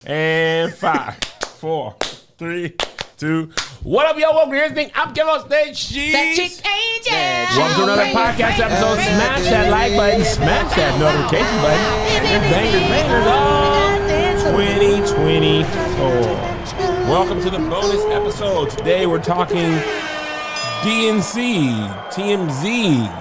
And 5, 4, 3, 2. What up, y'all? Welcome to everything. I'm Kevin on stage. She's welcome to another podcast episode. Smash that like button. Smash that notification button. And bangers all 2024. Welcome to the bonus episode. Today we're talking Tmz,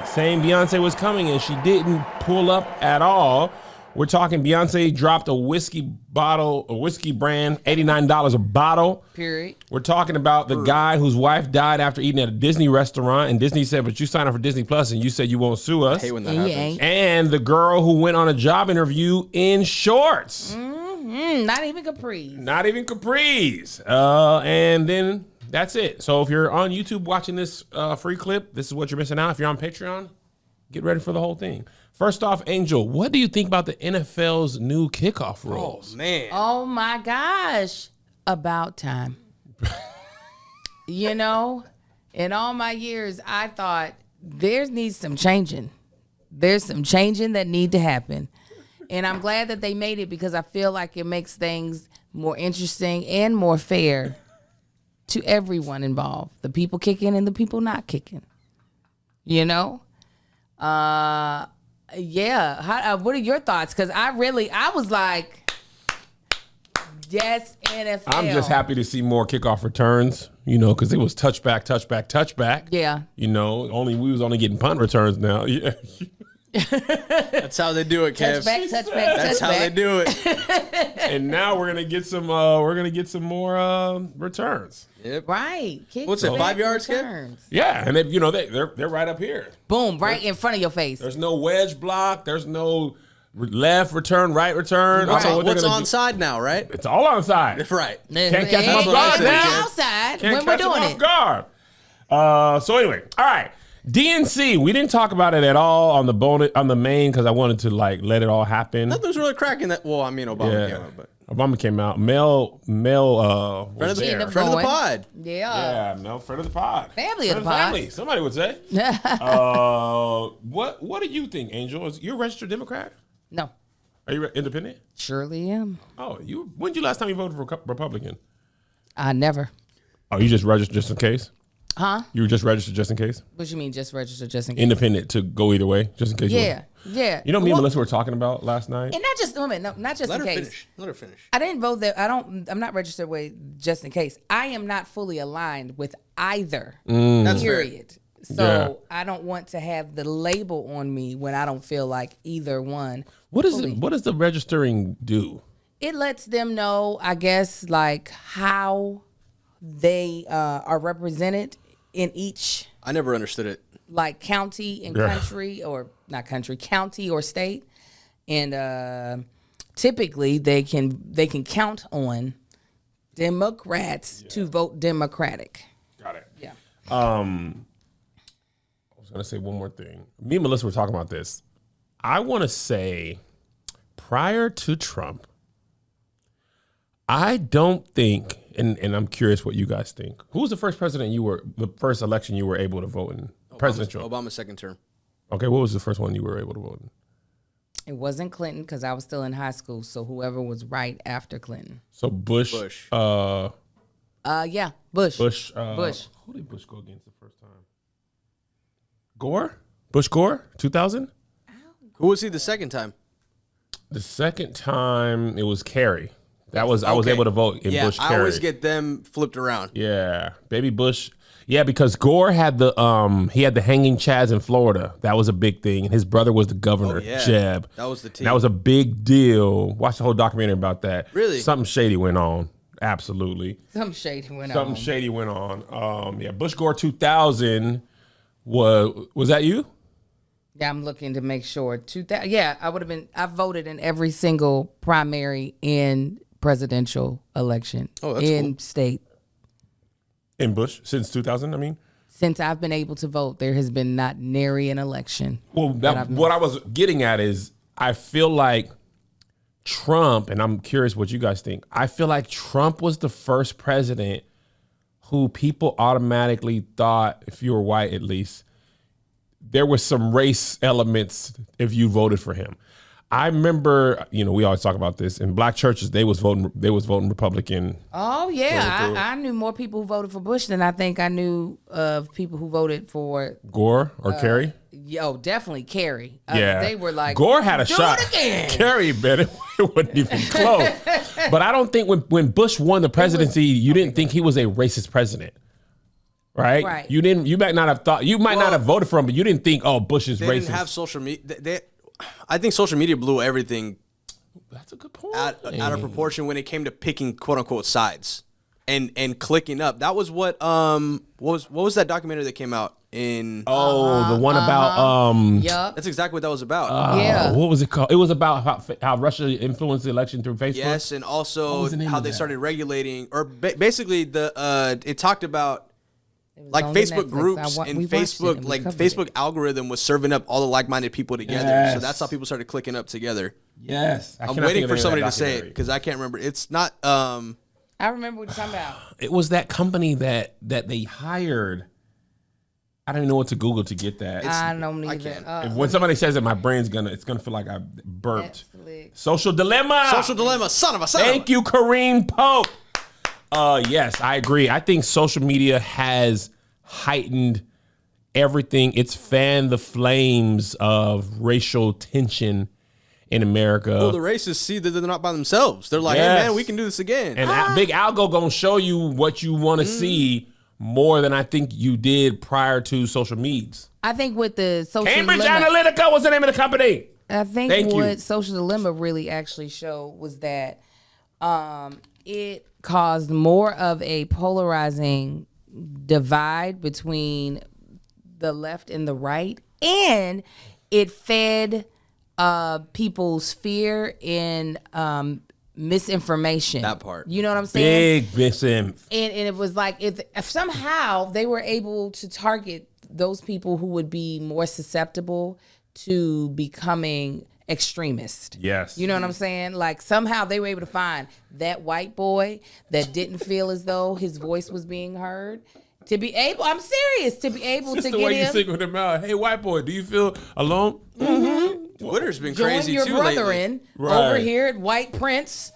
saying Beyonce was coming and she didn't pull up at all. We're talking Beyonce dropped a whiskey brand, $89 a bottle. Period. We're talking about the guy whose wife died after eating at a Disney restaurant, and Disney said, but you signed up for Disney Plus and you said you won't sue us. I hate when that happens. And the girl who went on a job interview in shorts. Not even capris. Not even capris. And then that's it. So if you're on YouTube watching this free clip, this is what you're missing out. If you're on Patreon, get ready for the whole thing. First off, Angel, what do you think about the NFL's new kickoff rules? Oh, man. Oh, my gosh. About time. You know, in all my years, I thought there needs some changing. There's some changing that need to happen. And I'm glad that they made it because I feel like it makes things more interesting and more fair to everyone involved. The people kicking and the people not kicking. You know? Yeah. What are your thoughts? Because I was like, yes, NFL. I'm just happy to see more kickoff returns, you know, because it was touchback. Yeah. You know, we was only getting punt returns now. Yeah. That's how they do it, Kev. Touchback. That's how they do it. And now we're gonna get some more returns. Yep. Right. What's it, 5 yards, Kev? Yeah, and they're right up here. Boom, right in front of your face. There's no wedge block. There's no left return, right return. What's What's onside now, right? It's all onside. Right. Can't catch them off guard now. Outside Can't when we're catch them doing off it. guard. So anyway, all right. DNC, we didn't talk about it at all on the main because I wanted to like let it all happen. Nothing was really cracking that. Well, I mean, Obama came out, but Obama came out. Mel friend of there. the pod. Yeah. Mel, friend of the pod. Family of the pod. Family, somebody would say. What do you think, Angel? You're a registered Democrat? No. Are you independent? Surely am. Oh, when did you last time you voted for Republican? I never. Oh, you just registered just in case? Huh? You were just registered just in case? What you mean just registered just in case? Independent to go either way, just in case. Yeah. You know me and Melissa were talking about last night? And not just Let in her case. finish. Let her finish. I didn't vote there. I'm not registered with just in case. I am not fully aligned with either. That's Period. fair. So I don't want to have the label on me when I don't feel like either one. What does the registering do? It lets them know, I guess, like how they are represented in each I never understood it. like county and country, or not country, county or state. And typically they can count on Democrats to vote Democratic. Got it. Yeah. I was going to say one more thing. Me and Melissa were talking about this. I want to say prior to Trump, I don't think, and I'm curious what you guys think. Who was the first first election you were able to vote in? Presidential. Obama's second term. Okay, what was the first one you were able to vote in? It wasn't Clinton because I was still in high school. So whoever was right after Clinton. So Bush. Yeah, Bush. Bush. Who did Bush go against the first time? Gore? Bush Gore? 2000? Who was he the second time? The second time it was Kerry. I was able to vote in Bush Kerry. I always get them flipped around. Yeah, baby Bush. Yeah, because Gore had the hanging chads in Florida. That was a big thing, and his brother was the governor, Jeb. That was the team. That was a big deal. Watch the whole documentary about that. Really? Something shady went on. Absolutely. Something shady went on. Yeah, Bush Gore 2000 was that you? Yeah, I'm looking to make sure. 2000. Yeah, I voted in every single primary and presidential election in state. In Bush since 2000, I mean? Since I've been able to vote, there has been not nary an election. Well, what I was getting at is I feel like Trump, and I'm curious what you guys think, I feel like Trump was the first president who people automatically thought, if you were white at least, there was some race elements if you voted for him. I remember, we always talk about this in black churches. They was voting Republican. Oh yeah, I knew more people who voted for Bush than I think I knew of people who voted for Gore or Kerry. Definitely Kerry. Yeah, they were like, Gore had a do shot. It again. Kerry, man, it wasn't even close. But I don't think when Bush won the presidency, you didn't think he was a racist president. Right? Right. You might not have thought, not have voted for him, but you didn't think, Bush is racist. They didn't have social media. I think social media blew everything. That's a good point. Out of proportion when it came to picking quote unquote sides and clicking up. That was what was that documentary that came out in? The one about Yup. That's exactly what that was about. Yeah. What was it called? It was about how Russia influenced the election through Facebook. Yes, and also was the name how of they that? started regulating, or basically it talked about. Like on Facebook Netflix. groups and we watched it Facebook, and we like covered Facebook it. algorithm was serving up all the like-minded people together. Yes. So that's how people started clicking up together. Yes. I'm waiting for somebody to say it because I can't remember. It's not. I remember what you're talking about. It was that company that they hired. I don't even know what to Google to get that. I don't I either. can't. When somebody says it, my brain's gonna feel like I burped. Netflix. Social Dilemma. Social dilemma, son of a son. Thank you, Kareem Pope. Yes, I agree. I think social media has heightened everything. It's fanned the flames of racial tension in America. Well, the racists see that they're not by themselves. They're like, Yes. hey man, we can do this again. And Big Algo gonna show you what you want to see more than I think you did prior to social medias. I think with the social Cambridge dilemma, Analytica was the name of the company. I think Thank what you. social dilemma really actually showed was that it caused more of a polarizing divide between the left and the right, and it fed people's fear in misinformation. That part. You know what I'm saying? Big misinf. And it was like if somehow they were able to target those people who would be more susceptible to becoming extremist. Yes. You know what I'm saying? Like somehow they were able to find that white boy that didn't feel as though his voice was being heard. To be able, I'm serious, to be able Just to the get way you him. single them out. Hey, white boy, do you feel alone? Twitter's been Join crazy your too brother lately. in Right. over here at White Prince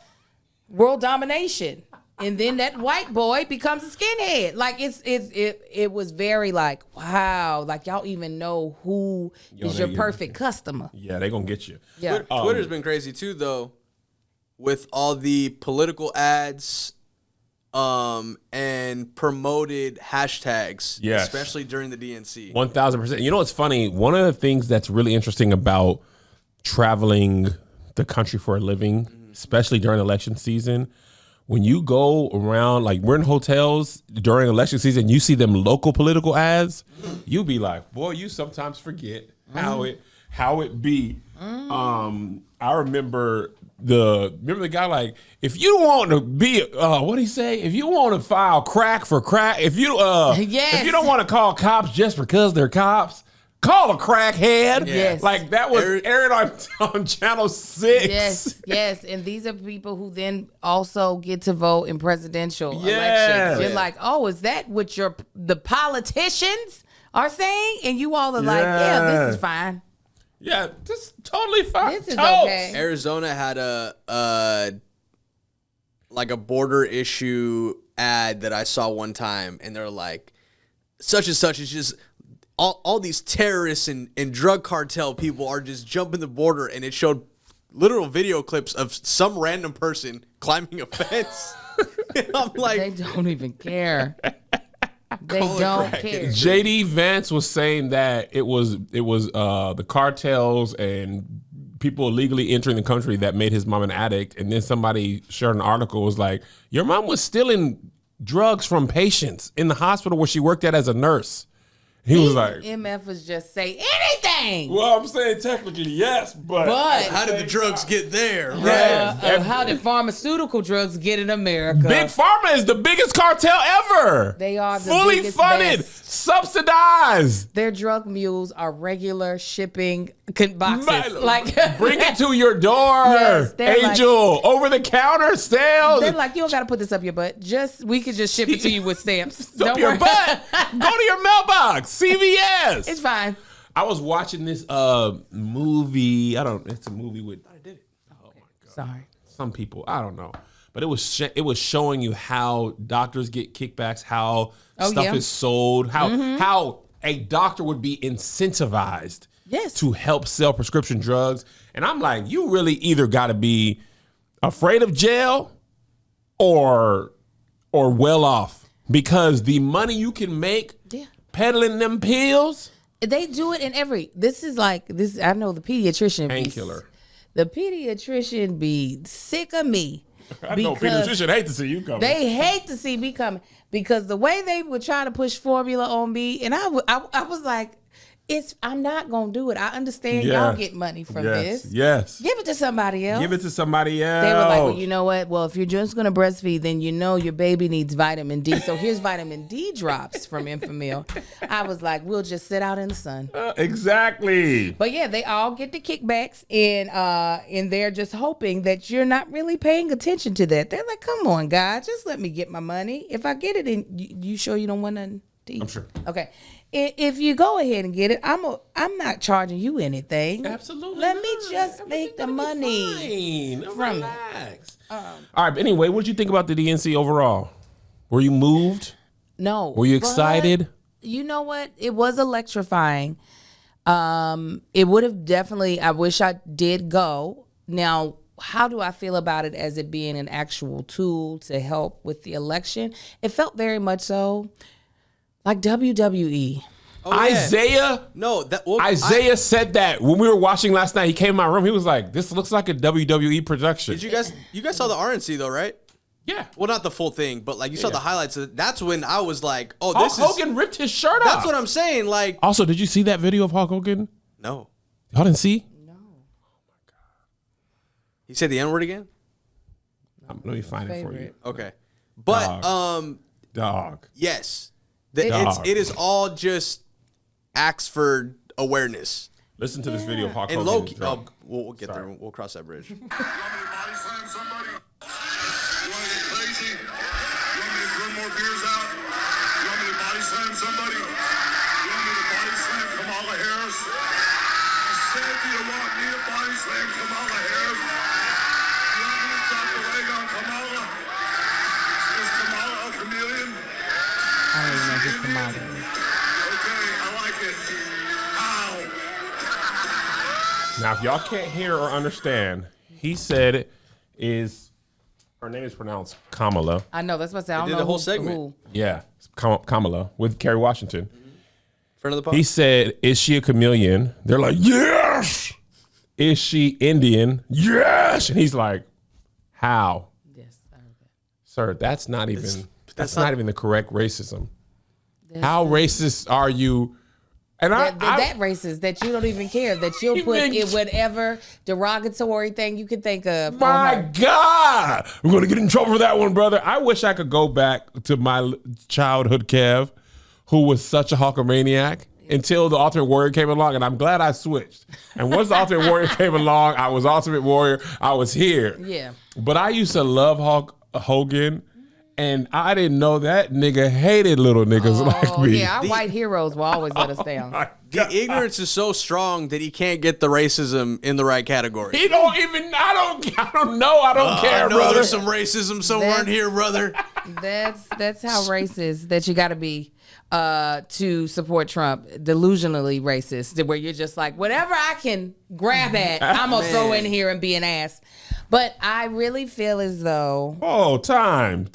World Domination. And then that white boy becomes a skinhead. Like it was very like, wow, like y'all even know who is your they- perfect customer. Yeah, they gonna get you. Yeah. Twitter's been crazy too, though, with all the political ads, and promoted hashtags, Yes. especially during the DNC. 1,000%. You know what's funny? One of the things that's really interesting about traveling the country for a living, especially during election season, when you go around, like we're in hotels during election season, you see them local political ads, you be like, boy, you sometimes forget how it be. I remember the guy, like, if you want to be what he say? If you want to file crack for crack, if you Yes. if you don't want to call cops just because they're cops, call a crackhead. Yes. Like that was aired on Channel 6. Yes. And these are people who then also get to vote in presidential Yes. elections. You're Yeah. like, oh, is that what the politicians are saying? And you all are like, yeah, this is fine. Yeah, just totally fine. This is Totes. okay. Arizona had a border issue ad that I saw one time, and they're like, such and such is just all these terrorists and drug cartel people are just jumping the border, and it showed literal video clips of some random person climbing a fence. And I'm They like, don't even care. They Call it don't crack. care. JD Vance was saying that it was the cartels and people illegally entering the country that made his mom an addict. And then somebody shared an article was like, your mom was stealing drugs from patients in the hospital where she worked at as a nurse. He was like, MF was just say anything. well, I'm saying technically yes, but how did the drugs get there? How did pharmaceutical drugs get in America? Big Pharma is the biggest cartel ever. They are the fully biggest, funded, best. subsidized. Their drug mules are regular shipping boxes. Man, Like bring it to your door, Yes, they're like- Angel. Over the counter sales. they're like, you don't got to put this up your butt. We could just ship it to you with stamps. Up Don't your worry. butt. Go to your mailbox. CVS. It's fine. I was watching this movie. It's a movie with Sorry. Some people, I don't know. But it was showing you how doctors get kickbacks, how stuff is sold, how a doctor would be incentivized to help sell prescription drugs. And I'm like, you really either got to be afraid of jail or well off, because the money you can make peddling them pills. They do it in this is like this. I know the pediatrician. Painkiller. The pediatrician be sick of me. I know pediatrician hate to see you coming. They hate to see me coming because the way they would try to push formula on me, and I was like, I'm not gonna do it. I understand y'all get money from this. Yes. Give it to somebody else. Give it to somebody else. They were like, well, you know what? Well, if you're just gonna breastfeed, then you know your baby needs vitamin D. So here's vitamin D drops from Enfamil. I was like, we'll just sit out in the sun. Exactly. But yeah, they all get the kickbacks, and they're just hoping that you're not really paying attention to that. They're like, come on, guys, just let me get my money. If I get it, and you sure you don't want nothing to eat? I'm sure. Okay. If you go ahead and get it, I'm not charging you anything. Absolutely. Let me just make the money from Relax. All right. But anyway, what did you think about the DNC overall? Were you moved? No. Were you excited? You know what? It was electrifying. It would have definitely. I wish I did go. Now, how do I feel about it as it being an actual tool to help with the election? It felt very much so. Like WWE. Oh, yeah. Isaiah? No, Isaiah said that when we were watching last night. He came in my room. He was like, this looks like a WWE production. Did you guys saw the RNC though, right? Yeah. Well, not the full thing, but like you saw the highlights. That's when I was like, oh, Hulk this is... Hogan ripped his shirt off. That's what I'm saying. Like, also, did you see that video of Hulk Hogan? no. Y'all didn't see? No. He said the N-word again? Let me find it for you. Okay. But, Dog. yes. Dog. It is all just acts for awareness. Listen to this video of Hulk And Hogan. low-key, we'll get there. We'll cross that bridge. You want me to body slam somebody? You want to get crazy? You want me to throw more beers out? You want me to body slam somebody? You want me to body slam Kamala Harris? I said, do you want me to body slam Kamala Harris? You want me to drop the leg on Kamala? Is Kamala a chameleon? I don't even know who Kamala is. Okay, I like it. Ow. Now, if y'all can't hear or understand, he said her name is pronounced Kamala. I know, that's what I said. I don't did know the whole who- segment. who- Yeah, Kamala with Kerry Washington. Friend of the pod. He said, is she a chameleon? They're like, yes. Is she Indian? Yes. And he's like, how? Yes, I heard that. Sir, that's not even the correct racism. How racist are you? And That racist that you don't even care, that you'll put in whatever derogatory thing you can think of. my God, we're going to get in trouble for that one, brother. I wish I could go back to my childhood Kev, who was such a Hulkamaniac until the Ultimate Warrior came along, and I'm glad I switched. And once the Ultimate Warrior came along, I was Ultimate Warrior. I was here. Yeah. But I used to love Hulk Hogan. And I didn't know that nigga hated little niggas like me. Yeah, our white heroes will always let us down. The ignorance is so strong that he can't get the racism in the right category. He don't even, I don't know. I don't care, I know brother. there's some racism somewhere in here, brother. That's how racist that you got to be to support Trump. Delusionally racist, where you're just like, whatever I can grab at, I'm gonna throw in here and be an ass. But I really feel as though Oh, time.